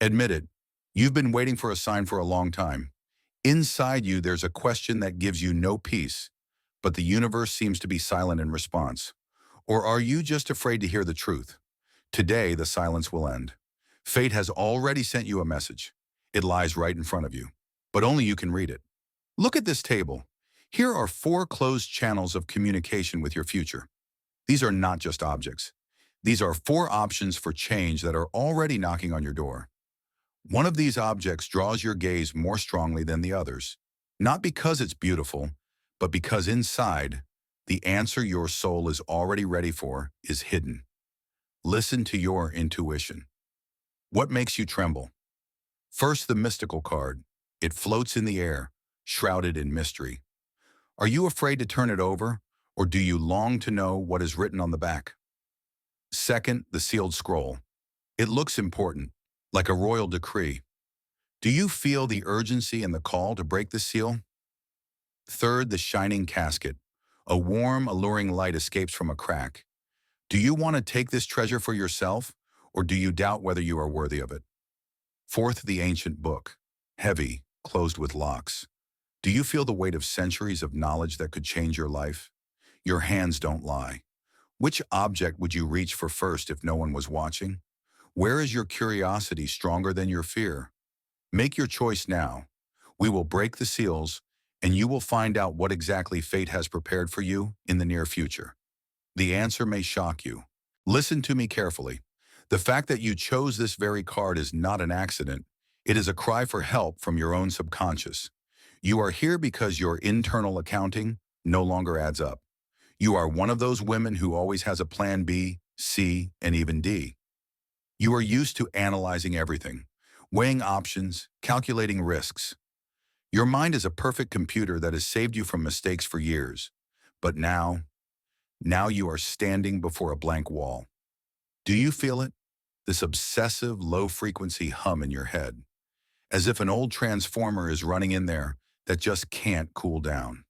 Admit it, you've been waiting for a sign for a long time. Inside you, there's a question that gives you no peace, but the universe seems to be silent in response. Or are you just afraid to hear the truth? Today, the silence will end. Fate has already sent you a message. It lies right in front of you, but only you can read it. Look at this table. Here are four closed channels of communication with your future. These are not just objects. These are four options for change that are already knocking on your door. One of these objects draws your gaze more strongly than the others, not because it's beautiful, but because inside, the answer your soul is already ready for is hidden. Listen to your intuition. What makes you tremble? First, the mystical card. It floats in the air, shrouded in mystery. Are you afraid to turn it over, or do you long to know what is written on the back? Second, the sealed scroll. It looks important, like a royal decree. Do you feel the urgency and the call to break the seal? Third, the shining casket. A warm, alluring light escapes from a crack. Do you want to take this treasure for yourself, or do you doubt whether you are worthy of it? Fourth, the ancient book. Heavy, closed with locks. Do you feel the weight of centuries of knowledge that could change your life? Your hands don't lie. Which object would you reach for first if no one was watching? Where is your curiosity stronger than your fear? Make your choice now. We will break the seals, and you will find out what exactly fate has prepared for you in the near future. The answer may shock you. Listen to me carefully. The fact that you chose this very card is not an accident. It is a cry for help from your own subconscious. You are here because your internal accounting no longer adds up. You are one of those women who always has a plan B, C, and even D. You are used to analyzing everything, weighing options, calculating risks. Your mind is a perfect computer that has saved you from mistakes for years. But now you are standing before a blank wall. Do you feel it? This obsessive, low-frequency hum in your head, as if an old transformer is running in there that just can't cool down.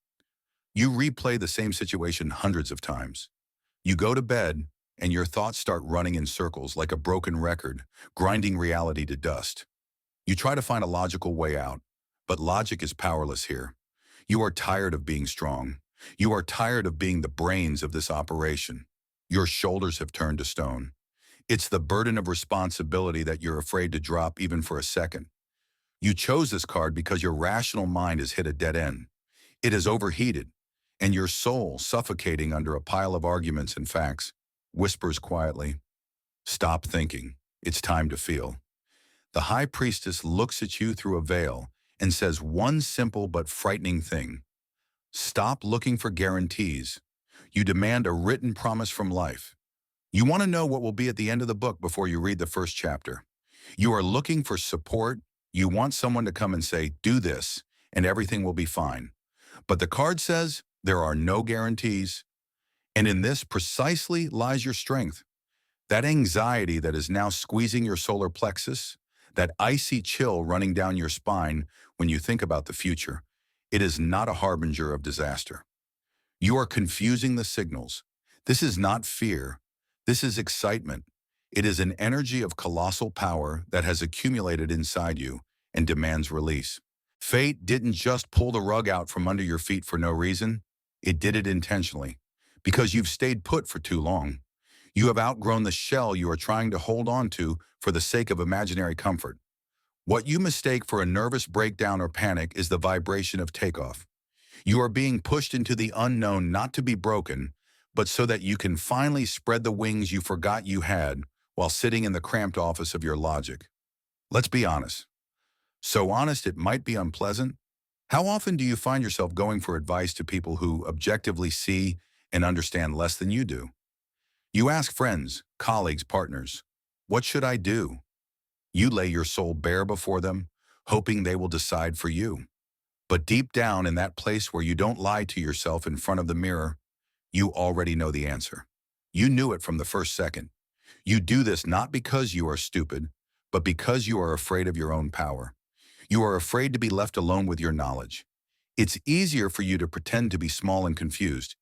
You replay the same situation hundreds of times. You go to bed, and your thoughts start running in circles like a broken record, grinding reality to dust. You try to find a logical way out, but logic is powerless here. You are tired of being strong. You are tired of being the brains of this operation. Your shoulders have turned to stone. It's the burden of responsibility that you're afraid to drop even for a second. You chose this card because your rational mind has hit a dead end. It is overheated, and your soul, suffocating under a pile of arguments and facts, whispers quietly, "Stop thinking. It's time to feel." The high priestess looks at you through a veil and says one simple but frightening thing. Stop looking for guarantees. You demand a written promise from life. You want to know what will be at the end of the book before you read the first chapter. You are looking for support. You want someone to come and say, "Do this, and everything will be fine." But the card says there are no guarantees. And in this precisely lies your strength. That anxiety that is now squeezing your solar plexus, that icy chill running down your spine when you think about the future, it is not a harbinger of disaster. You are confusing the signals. This is not fear. This is excitement. It is an energy of colossal power that has accumulated inside you and demands release. Fate didn't just pull the rug out from under your feet for no reason. It did it intentionally, because you've stayed put for too long. You have outgrown the shell you are trying to hold on to for the sake of imaginary comfort. What you mistake for a nervous breakdown or panic is the vibration of takeoff. You are being pushed into the unknown not to be broken, but so that you can finally spread the wings you forgot you had while sitting in the cramped office of your logic. Let's be honest. So honest it might be unpleasant. How often do you find yourself going for advice to people who objectively see and understand less than you do? You ask friends, colleagues, partners, "What should I do?" You lay your soul bare before them, hoping they will decide for you. But deep down in that place where you don't lie to yourself in front of the mirror, you already know the answer. You knew it from the first second. You do this not because you are stupid, but because you are afraid of your own power. You are afraid to be left alone with your knowledge. It's easier for you to pretend to be small and confused,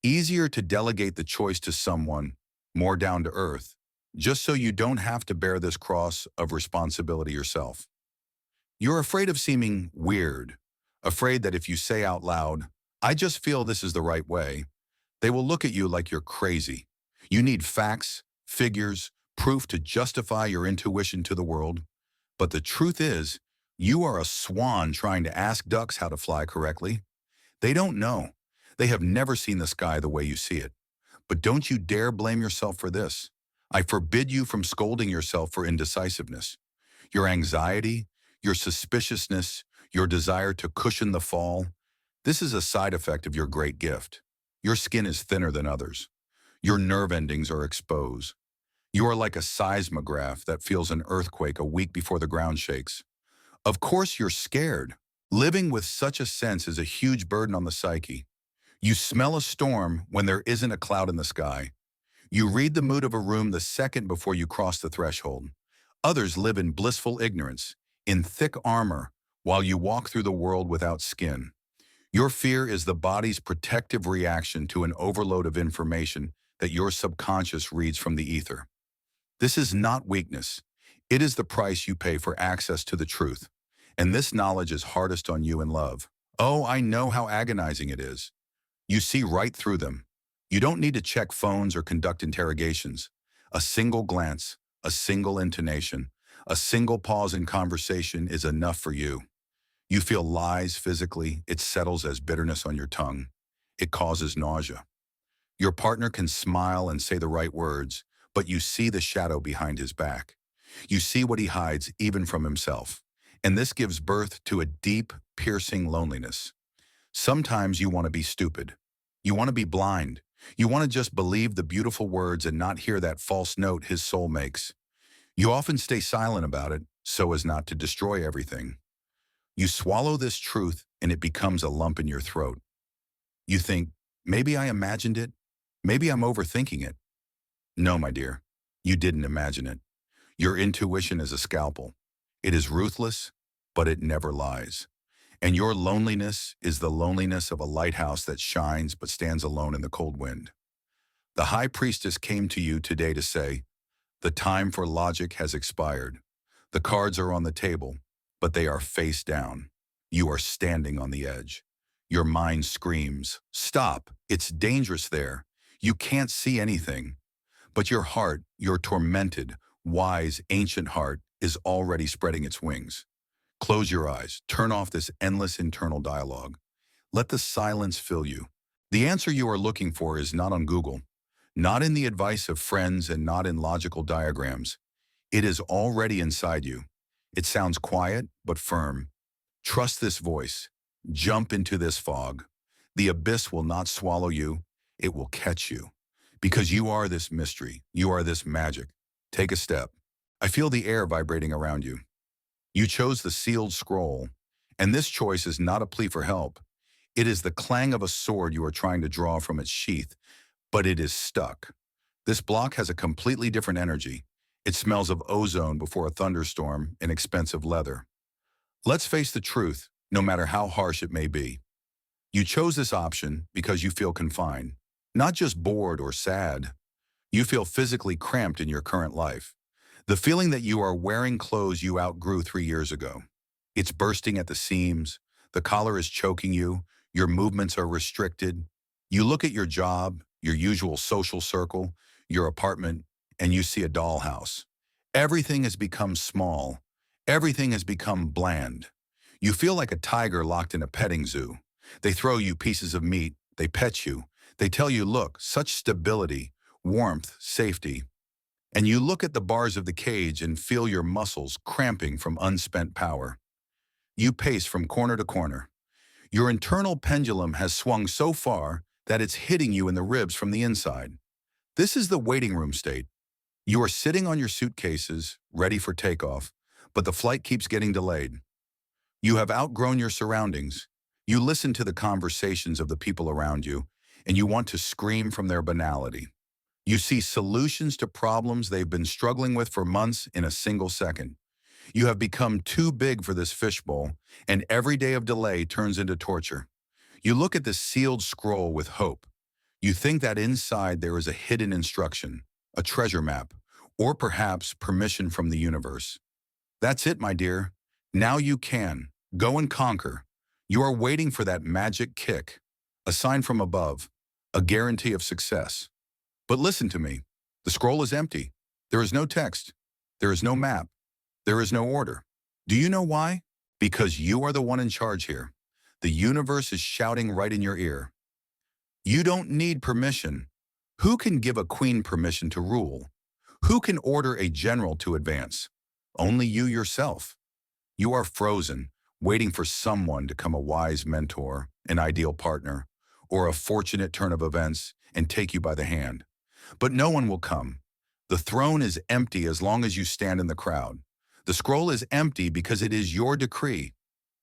easier to delegate the choice to someone more down to earth. just so you don't have to bear this cross of responsibility yourself. You're afraid of seeming weird, afraid that if you say out loud, "I just feel this is the right way," they will look at you like you're crazy. You need facts, figures, proof to justify your intuition to the world. But the truth is, you are a swan trying to ask ducks how to fly correctly. They don't know. They have never seen the sky the way you see it. But don't you dare blame yourself for this. I forbid you from scolding yourself for indecisiveness. Your anxiety, your suspiciousness, your desire to cushion the fall, this is a side effect of your great gift. Your skin is thinner than others. Your nerve endings are exposed. You are like a seismograph that feels an earthquake a week before the ground shakes. Of course you're scared. Living with such a sense is a huge burden on the psyche. You smell a storm when there isn't a cloud in the sky. You read the mood of a room the second before you cross the threshold. Others live in blissful ignorance, in thick armor, while you walk through the world without skin. Your fear is the body's protective reaction to an overload of information that your subconscious reads from the ether. This is not weakness. It is the price you pay for access to the truth. And this knowledge is hardest on you in love. Oh, I know how agonizing it is. You see right through them. You don't need to check phones or conduct interrogations. A single glance, a single intonation, a single pause in conversation is enough for you. You feel lies physically, it settles as bitterness on your tongue. It causes nausea. Your partner can smile and say the right words, but you see the shadow behind his back. You see what he hides even from himself. And this gives birth to a deep, piercing loneliness. Sometimes you want to be stupid. You want to be blind. You want to just believe the beautiful words and not hear that false note his soul makes. You often stay silent about it so as not to destroy everything. You swallow this truth and it becomes a lump in your throat. You think, maybe I imagined it. Maybe I'm overthinking it. No, my dear, you didn't imagine it. Your intuition is a scalpel. It is ruthless, but it never lies. And your loneliness is the loneliness of a lighthouse that shines but stands alone in the cold wind. The high priestess came to you today to say, the time for logic has expired. The cards are on the table, but they are face down. You are standing on the edge. Your mind screams, stop, it's dangerous there. You can't see anything. But your heart, your tormented, wise, ancient heart, is already spreading its wings. Close your eyes. Turn off this endless internal dialogue. Let the silence fill you. The answer you are looking for is not on Google, not in the advice of friends, and not in logical diagrams. It is already inside you. It sounds quiet, but firm. Trust this voice. Jump into this fog. The abyss will not swallow you. It will catch you. Because you are this mystery. You are this magic. Take a step. I feel the air vibrating around you. You chose the sealed scroll, and this choice is not a plea for help. It is the clang of a sword you are trying to draw from its sheath, but it is stuck. This block has a completely different energy. It smells of ozone before a thunderstorm and expensive leather. Let's face the truth, no matter how harsh it may be. You chose this option because you feel confined, not just bored or sad. You feel physically cramped in your current life. The feeling that you are wearing clothes you outgrew 3 years ago. It's bursting at the seams, the collar is choking you, your movements are restricted. You look at your job, your usual social circle, your apartment, and you see a dollhouse. Everything has become small. Everything has become bland. You feel like a tiger locked in a petting zoo. They throw you pieces of meat, they pet you, they tell you, look, such stability, warmth, safety. And you look at the bars of the cage and feel your muscles cramping from unspent power. You pace from corner to corner. Your internal pendulum has swung so far that it's hitting you in the ribs from the inside. This is the waiting room state. You are sitting on your suitcases, ready for takeoff, but the flight keeps getting delayed. You have outgrown your surroundings. You listen to the conversations of the people around you, and you want to scream from their banality. You see solutions to problems they've been struggling with for months in a single second. You have become too big for this fishbowl, and every day of delay turns into torture. You look at the sealed scroll with hope. You think that inside there is a hidden instruction, a treasure map, or perhaps permission from the universe. That's it, my dear. Now you can. Go and conquer. You are waiting for that magic kick, a sign from above, a guarantee of success. But listen to me. The scroll is empty. There is no text. There is no map. There is no order. Do you know why? Because you are the one in charge here. The universe is shouting right in your ear. You don't need permission. Who can give a queen permission to rule? Who can order a general to advance? Only you yourself. You are frozen, waiting for someone to come, a wise mentor, an ideal partner, or a fortunate turn of events and take you by the hand. But no one will come. The throne is empty as long as you stand in the crowd. The scroll is empty because it is your decree,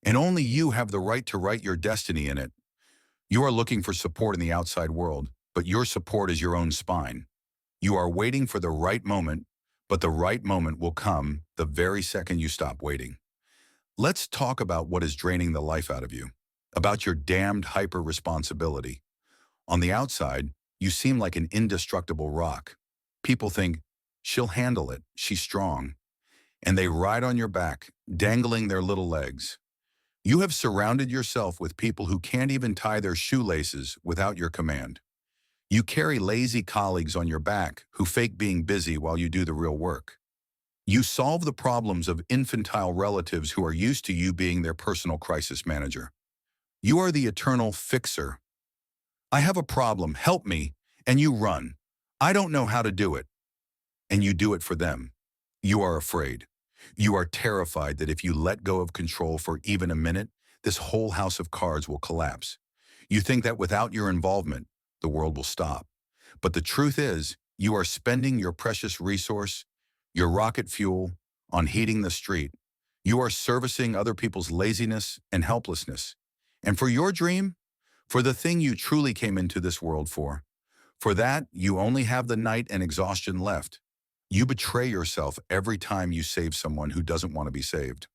and only you have the right to write your destiny in it. You are looking for support in the outside world, but your support is your own spine. You are waiting for the right moment, but the right moment will come the very second you stop waiting. Let's talk about what is draining the life out of you, about your damned hyper-responsibility. On the outside, you seem like an indestructible rock. People think, she'll handle it, she's strong. And they ride on your back, dangling their little legs. You have surrounded yourself with people who can't even tie their shoelaces without your command. You carry lazy colleagues on your back who fake being busy while you do the real work. You solve the problems of infantile relatives who are used to you being their personal crisis manager. You are the eternal fixer. I have a problem, help me, and you run. I don't know how to do it. And you do it for them. You are afraid. You are terrified that if you let go of control for even a minute, this whole house of cards will collapse. You think that without your involvement, the world will stop. But the truth is, you are spending your precious resource, your rocket fuel, on heating the street. You are servicing other people's laziness and helplessness. And for your dream, for the thing you truly came into this world for that, you only have the night and exhaustion left. You betray yourself every time you save someone who doesn't want to be saved.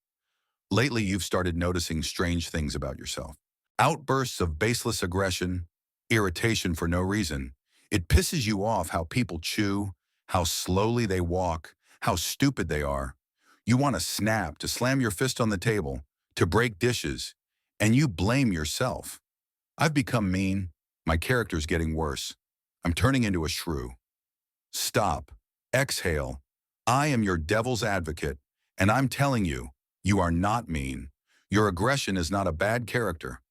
Lately, you've started noticing strange things about yourself. Outbursts of baseless aggression, irritation for no reason. It pisses you off how people chew, how slowly they walk, how stupid they are. You want to snap, to slam your fist on the table, to break dishes, and you blame yourself. I've become mean. My character's getting worse. I'm turning into a shrew. Stop. Exhale. I am your devil's advocate, and I'm telling you, you are not mean. Your aggression is not a bad character.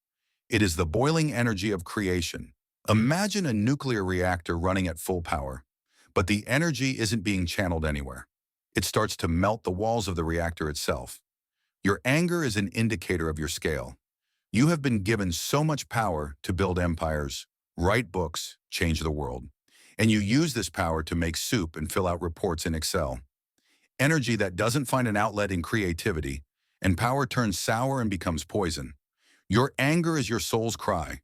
It is the boiling energy of creation. Imagine a nuclear reactor running at full power, but the energy isn't being channeled anywhere. It starts to melt the walls of the reactor itself. Your anger is an indicator of your scale. You have been given so much power to build empires, write books, change the world. And you use this power to make soup and fill out reports in Excel. Energy that doesn't find an outlet in creativity, and power turns sour and becomes poison. Your anger is your soul's cry.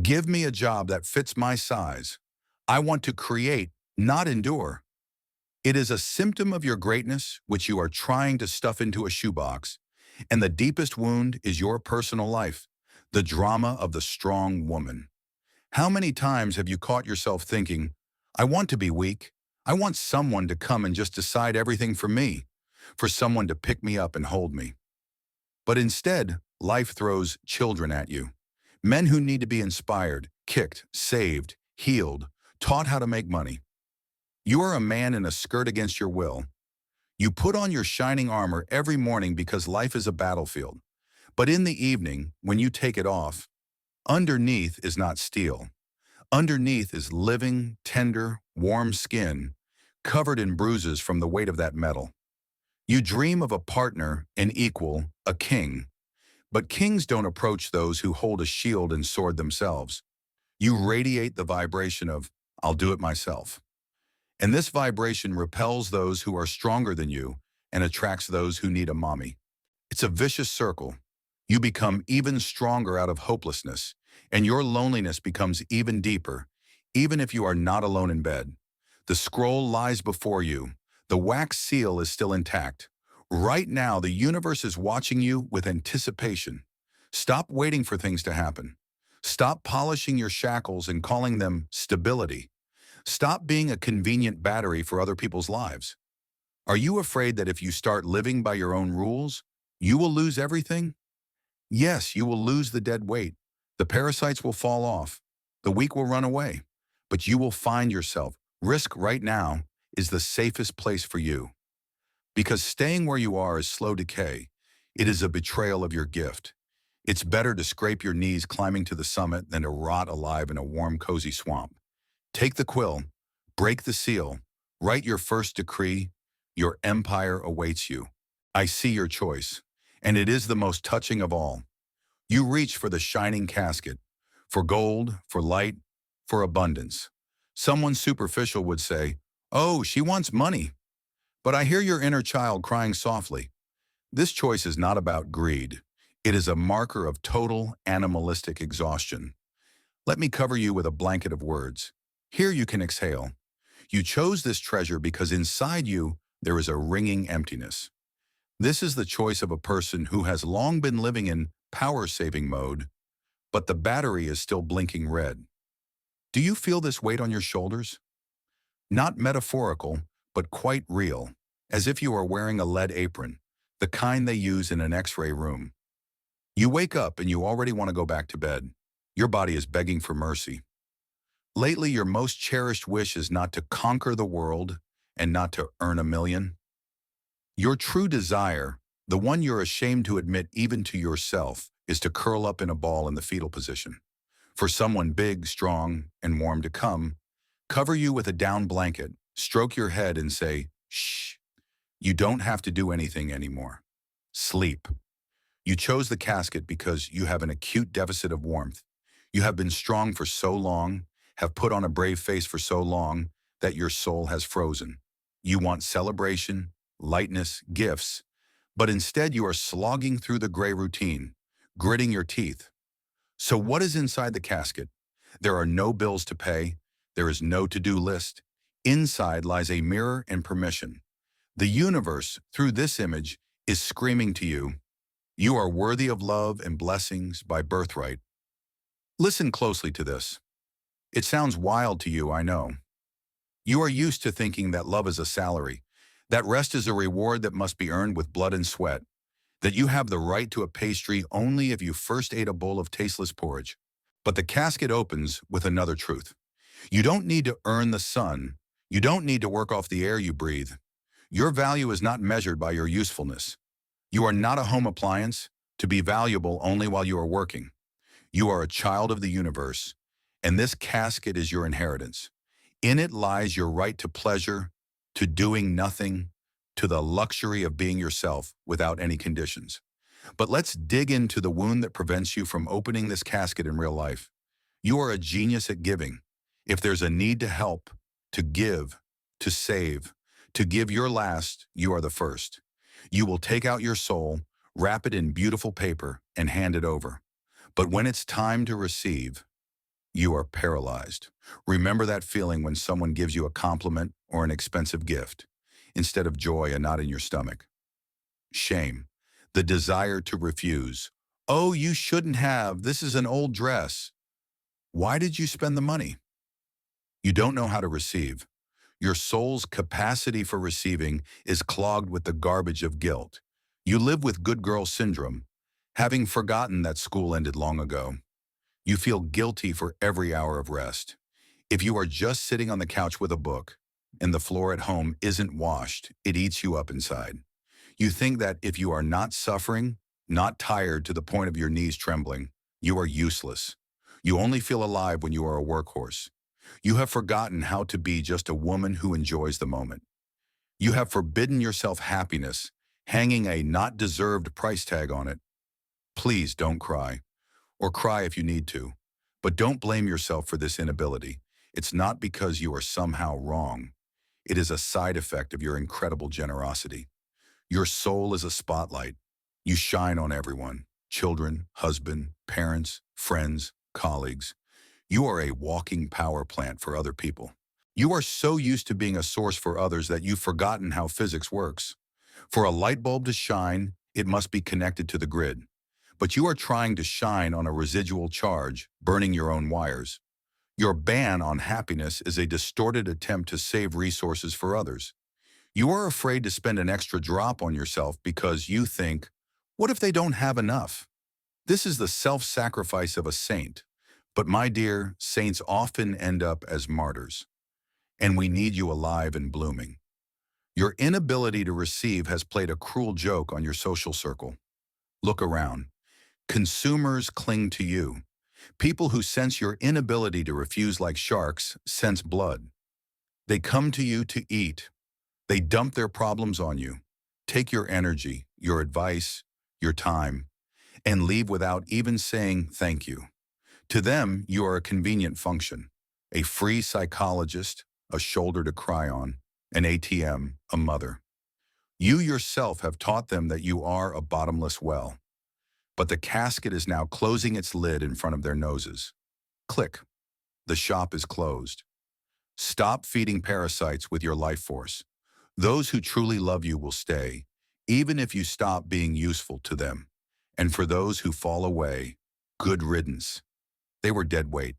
Give me a job that fits my size. I want to create, not endure. It is a symptom of your greatness, which you are trying to stuff into a shoebox. And the deepest wound is your personal life, the drama of the strong woman. How many times have you caught yourself thinking, I want to be weak. I want someone to come and just decide everything for me, for someone to pick me up and hold me. But instead, life throws children at you. Men who need to be inspired, kicked, saved, healed, taught how to make money. You are a man in a skirt against your will. You put on your shining armor every morning because life is a battlefield. But in the evening, when you take it off, underneath is not steel. Underneath is living, tender, warm skin, covered in bruises from the weight of that metal. You dream of a partner, an equal, a king. But kings don't approach those who hold a shield and sword themselves. You radiate the vibration of, I'll do it myself. And this vibration repels those who are stronger than you and attracts those who need a mommy. It's a vicious circle. You become even stronger out of hopelessness, and your loneliness becomes even deeper, even if you are not alone in bed. The scroll lies before you. The wax seal is still intact. Right now, the universe is watching you with anticipation. Stop waiting for things to happen. Stop polishing your shackles and calling them stability. Stop being a convenient battery for other people's lives. Are you afraid that if you start living by your own rules, you will lose everything? Yes, you will lose the dead weight. The parasites will fall off. The weak will run away. But you will find yourself. Risk right now is the safest place for you. Because staying where you are is slow decay. It is a betrayal of your gift. It's better to scrape your knees climbing to the summit than to rot alive in a warm, cozy swamp. Take the quill, break the seal, write your first decree. Your empire awaits you. I see your choice, and it is the most touching of all. You reach for the shining casket, for gold, for light, for abundance. Someone superficial would say, "Oh, she wants money." But I hear your inner child crying softly. This choice is not about greed. It is a marker of total animalistic exhaustion. Let me cover you with a blanket of words. Here you can exhale. You chose this treasure because inside you there is a ringing emptiness. This is the choice of a person who has long been living in power-saving mode, but the battery is still blinking red. Do you feel this weight on your shoulders? Not metaphorical, but quite real, as if you are wearing a lead apron, the kind they use in an X-ray room. You wake up and you already want to go back to bed. Your body is begging for mercy. Lately, your most cherished wish is not to conquer the world and not to earn a million. Your true desire, the one you're ashamed to admit even to yourself, is to curl up in a ball in the fetal position. For someone big, strong, and warm to come, cover you with a down blanket, stroke your head and say, "Shh, you don't have to do anything anymore. Sleep." You chose the casket because you have an acute deficit of warmth. You have been strong for so long, have put on a brave face for so long, that your soul has frozen. You want celebration, lightness, gifts, but instead you are slogging through the gray routine, gritting your teeth. So what is inside the casket? There are no bills to pay. There is no to-do list. Inside lies a mirror and permission. The universe, through this image, is screaming to you, "You are worthy of love and blessings by birthright." Listen closely to this. It sounds wild to you, I know. You are used to thinking that love is a salary, that rest is a reward that must be earned with blood and sweat, that you have the right to a pastry only if you first ate a bowl of tasteless porridge. But the casket opens with another truth. You don't need to earn the sun. You don't need to work off the air you breathe. Your value is not measured by your usefulness. You are not a home appliance to be valuable only while you are working. You are a child of the universe, and this casket is your inheritance. In it lies your right to pleasure, to doing nothing, to the luxury of being yourself without any conditions. But let's dig into the wound that prevents you from opening this casket in real life. You are a genius at giving. If there's a need to help, to give, to save, to give your last, you are the first. You will take out your soul, wrap it in beautiful paper, and hand it over. But when it's time to receive, you are paralyzed. Remember that feeling when someone gives you a compliment or an expensive gift, instead of joy, a knot in your stomach. Shame, the desire to refuse. "Oh, you shouldn't have. This is an old dress." Why did you spend the money? You don't know how to receive. Your soul's capacity for receiving is clogged with the garbage of guilt. You live with good girl syndrome, having forgotten that school ended long ago. You feel guilty for every hour of rest. If you are just sitting on the couch with a book, and the floor at home isn't washed, it eats you up inside. You think that if you are not suffering, not tired to the point of your knees trembling, you are useless. You only feel alive when you are a workhorse. You have forgotten how to be just a woman who enjoys the moment. You have forbidden yourself happiness, hanging a not deserved price tag on it. Please don't cry, or cry if you need to. But don't blame yourself for this inability. It's not because you are somehow wrong. It is a side effect of your incredible generosity. Your soul is a spotlight. You shine on everyone, children, husband, parents, friends, colleagues. You are a walking power plant for other people. You are so used to being a source for others that you've forgotten how physics works. For a light bulb to shine, it must be connected to the grid. But you are trying to shine on a residual charge, burning your own wires. Your ban on happiness is a distorted attempt to save resources for others. You are afraid to spend an extra drop on yourself because you think, what if they don't have enough? This is the self-sacrifice of a saint. But my dear, saints often end up as martyrs, and we need you alive and blooming. Your inability to receive has played a cruel joke on your social circle. Look around. Consumers cling to you. People who sense your inability to refuse like sharks sense blood. They come to you to eat. They dump their problems on you, take your energy, your advice, your time, and leave without even saying thank you. To them, you are a convenient function, a free psychologist, a shoulder to cry on, an ATM, a mother. You yourself have taught them that you are a bottomless well, but the casket is now closing its lid in front of their noses. Click. The shop is closed. Stop feeding parasites with your life force. Those who truly love you will stay, even if you stop being useful to them. And for those who fall away, good riddance. They were dead weight.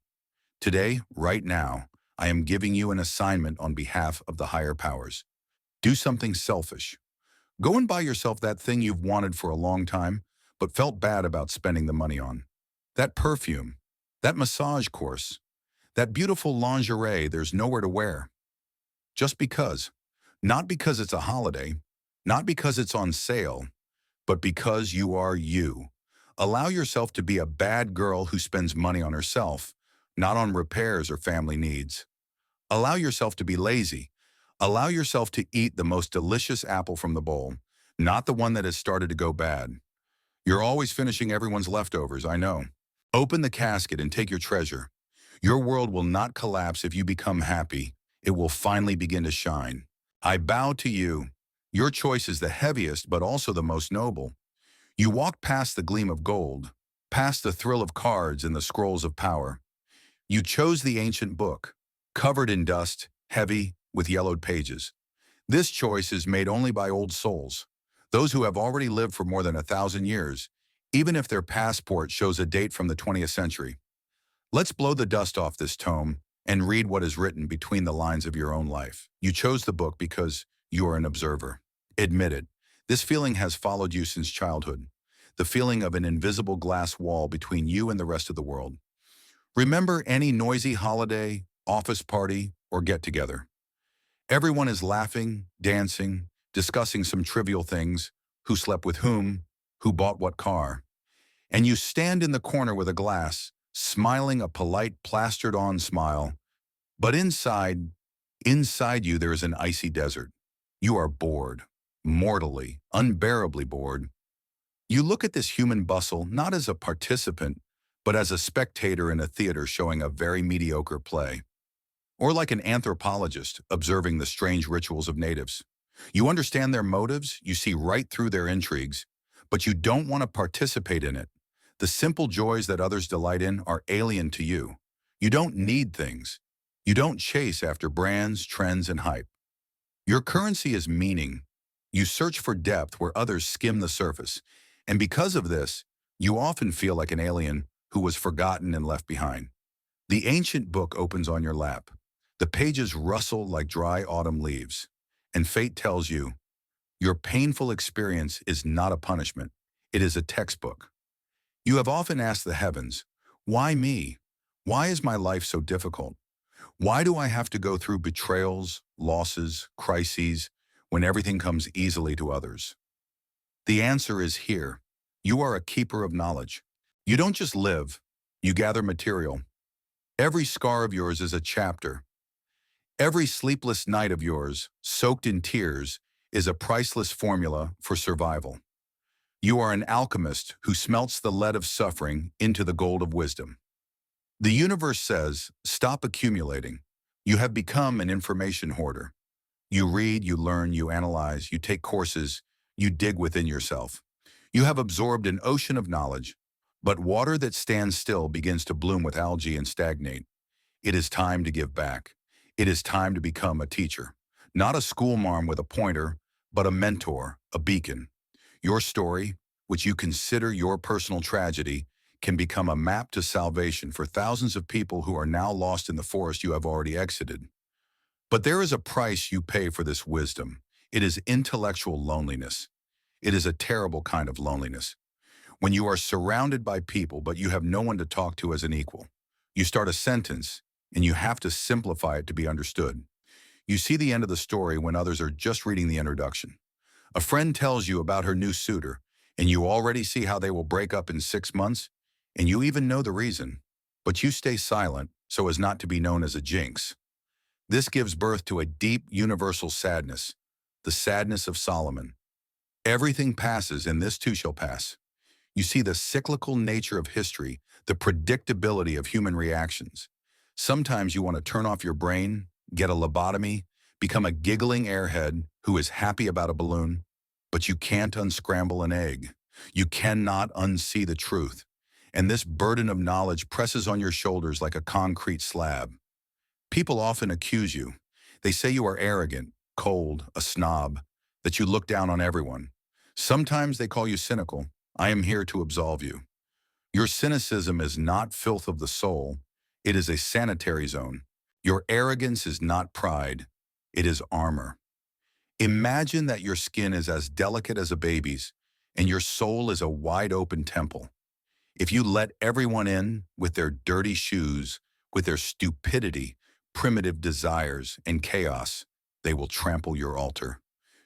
Today, right now, I am giving you an assignment on behalf of the higher powers. Do something selfish. Go and buy yourself that thing you've wanted for a long time, but felt bad about spending the money on. That perfume, that massage course, that beautiful lingerie there's nowhere to wear. Just because. Not because it's a holiday, not because it's on sale, but because you are you. Allow yourself to be a bad girl who spends money on herself, not on repairs or family needs. Allow yourself to be lazy. Allow yourself to eat the most delicious apple from the bowl, not the one that has started to go bad. You're always finishing everyone's leftovers, I know. Open the casket and take your treasure. Your world will not collapse if you become happy. It will finally begin to shine. I bow to you. Your choice is the heaviest, but also the most noble. You walk past the gleam of gold, past the thrill of cards and the scrolls of power. You chose the ancient book, covered in dust, heavy, with yellowed pages. This choice is made only by old souls, those who have already lived for more than 1,000 years, even if their passport shows a date from the 20th century. Let's blow the dust off this tome and read what is written between the lines of your own life. You chose the book because you are an observer. Admit it. This feeling has followed you since childhood. The feeling of an invisible glass wall between you and the rest of the world. Remember any noisy holiday, office party, or get-together. Everyone is laughing, dancing, discussing some trivial things, who slept with whom, who bought what car. And you stand in the corner with a glass, smiling a polite, plastered-on smile. But inside you there is an icy desert. You are bored, mortally, unbearably bored. You look at this human bustle not as a participant, but as a spectator in a theater showing a very mediocre play. Or like an anthropologist observing the strange rituals of natives. You understand their motives, you see right through their intrigues, but you don't want to participate in it. The simple joys that others delight in are alien to you. You don't need things. You don't chase after brands, trends, and hype. Your currency is meaning. You search for depth where others skim the surface. And because of this, you often feel like an alien who was forgotten and left behind. The ancient book opens on your lap. The pages rustle like dry autumn leaves. And fate tells you, your painful experience is not a punishment. It is a textbook. You have often asked the heavens, why me? Why is my life so difficult? Why do I have to go through betrayals, losses, crises, when everything comes easily to others? The answer is here. You are a keeper of knowledge. You don't just live, you gather material. Every scar of yours is a chapter. Every sleepless night of yours, soaked in tears, is a priceless formula for survival. You are an alchemist who smelts the lead of suffering into the gold of wisdom. The universe says, stop accumulating. You have become an information hoarder. You read, you learn, you analyze, you take courses, you dig within yourself. You have absorbed an ocean of knowledge, but water that stands still begins to bloom with algae and stagnate. It is time to give back. It is time to become a teacher. Not a schoolmarm with a pointer, but a mentor, a beacon. Your story, which you consider your personal tragedy, can become a map to salvation for thousands of people who are now lost in the forest you have already exited. But there is a price you pay for this wisdom. It is intellectual loneliness. It is a terrible kind of loneliness. When you are surrounded by people but you have no one to talk to as an equal. You start a sentence and you have to simplify it to be understood. You see the end of the story when others are just reading the introduction. A friend tells you about her new suitor, and you already see how they will break up in 6 months, and you even know the reason. But you stay silent so as not to be known as a jinx. This gives birth to a deep universal sadness, the sadness of Solomon. Everything passes, and this too shall pass. You see the cyclical nature of history, the predictability of human reactions. Sometimes you want to turn off your brain, get a lobotomy, become a giggling airhead who is happy about a balloon, but you can't unscramble an egg. You cannot unsee the truth. And this burden of knowledge presses on your shoulders like a concrete slab. People often accuse you. They say you are arrogant, cold, a snob, that you look down on everyone. Sometimes they call you cynical. I am here to absolve you. Your cynicism is not filth of the soul. It is a sanitary zone. Your arrogance is not pride. It is armor. Imagine that your skin is as delicate as a baby's, and your soul is a wide-open temple. If you let everyone in with their dirty shoes, with their stupidity, primitive desires, and chaos, they will trample your altar.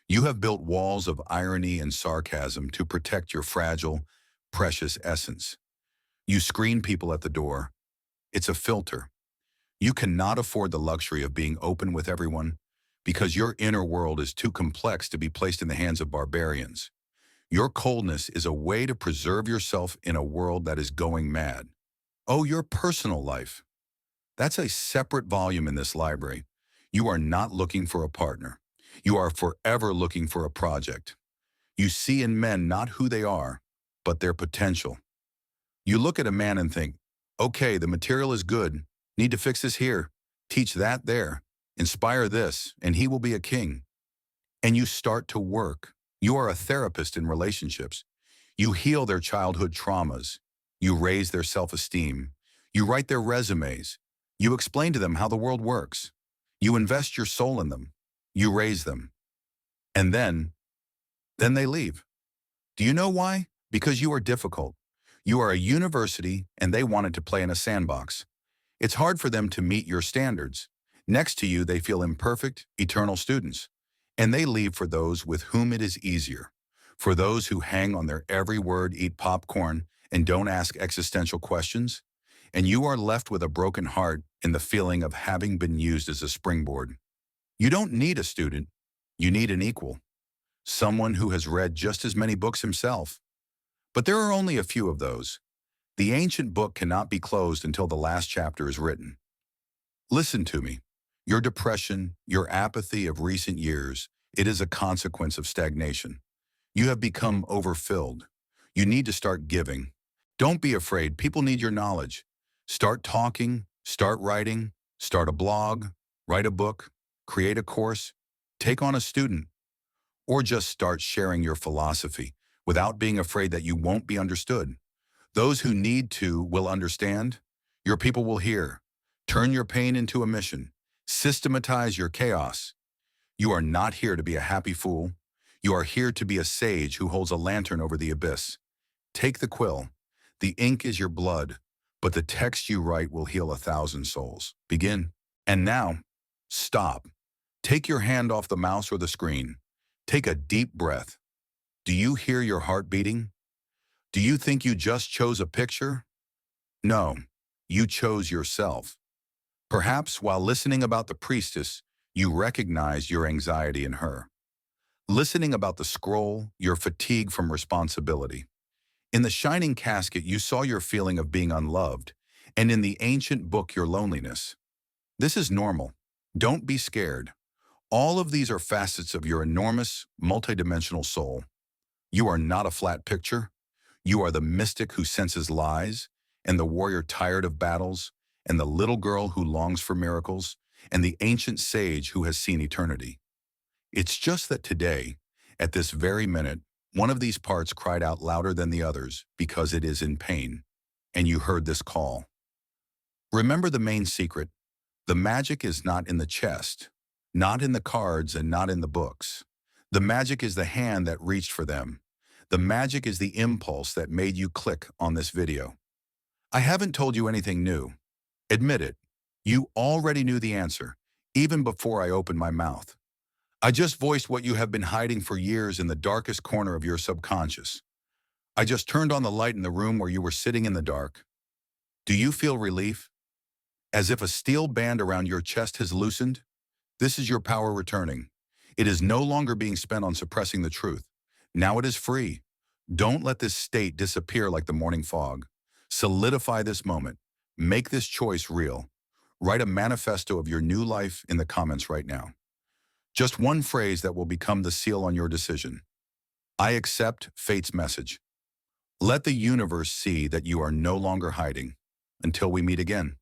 You have built walls of irony and sarcasm to protect your fragile, precious essence. You screen people at the door. It's a filter. You cannot afford the luxury of being open with everyone because your inner world is too complex to be placed in the hands of barbarians. Your coldness is a way to preserve yourself in a world that is going mad. Oh, your personal life. That's a separate volume in this library. You are not looking for a partner. You are forever looking for a project. You see in men not who they are, but their potential. You look at a man and think, okay, the material is good. Need to fix this here, teach that there, inspire this, and he will be a king. And you start to work. You are a therapist in relationships. You heal their childhood traumas. You raise their self-esteem. You write their resumes. You explain to them how the world works. You invest your soul in them. You raise them. And then they leave. Do you know why? Because you are difficult. You are a university and they wanted to play in a sandbox. It's hard for them to meet your standards. Next to you, they feel imperfect, eternal students. And they leave for those with whom it is easier. For those who hang on their every word, eat popcorn, and don't ask existential questions. And you are left with a broken heart and the feeling of having been used as a springboard. You don't need a student. You need an equal. Someone who has read just as many books himself. But there are only a few of those. The ancient book cannot be closed until the last chapter is written. Listen to me. Your depression, your apathy of recent years, it is a consequence of stagnation. You have become overfilled. You need to start giving. Don't be afraid. People need your knowledge. Start talking, start writing, start a blog, write a book, create a course, take on a student, or just start sharing your philosophy without being afraid that you won't be understood. Those who need to will understand. Your people will hear. Turn your pain into a mission. Systematize your chaos. You are not here to be a happy fool. You are here to be a sage who holds a lantern over the abyss. Take the quill. The ink is your blood, but the text you write will heal 1,000 souls. Begin. And now, stop. Take your hand off the mouse or the screen. Take a deep breath. Do you hear your heart beating? Do you think you just chose a picture? No, you chose yourself. Perhaps while listening about the priestess, you recognize your anxiety in her. Listening about the scroll, your fatigue from responsibility. In the shining casket, you saw your feeling of being unloved, and in the ancient book, your loneliness. This is normal. Don't be scared. All of these are facets of your enormous, multidimensional soul. You are not a flat picture. You are the mystic who senses lies, and the warrior tired of battles, and the little girl who longs for miracles, and the ancient sage who has seen eternity. It's just that today, at this very minute, one of these parts cried out louder than the others because it is in pain. and you heard this call. Remember the main secret. The magic is not in the chest, not in the cards, and not in the books. The magic is the hand that reached for them. The magic is the impulse that made you click on this video. I haven't told you anything new. Admit it. You already knew the answer, even before I opened my mouth. I just voiced what you have been hiding for years in the darkest corner of your subconscious. I just turned on the light in the room where you were sitting in the dark. Do you feel relief? As if a steel band around your chest has loosened? This is your power returning. It is no longer being spent on suppressing the truth. Now it is free. Don't let this state disappear like the morning fog. Solidify this moment. Make this choice real. Write a manifesto of your new life in the comments right now. Just one phrase that will become the seal on your decision. I accept fate's message. Let the universe see that you are no longer hiding. Until we meet again.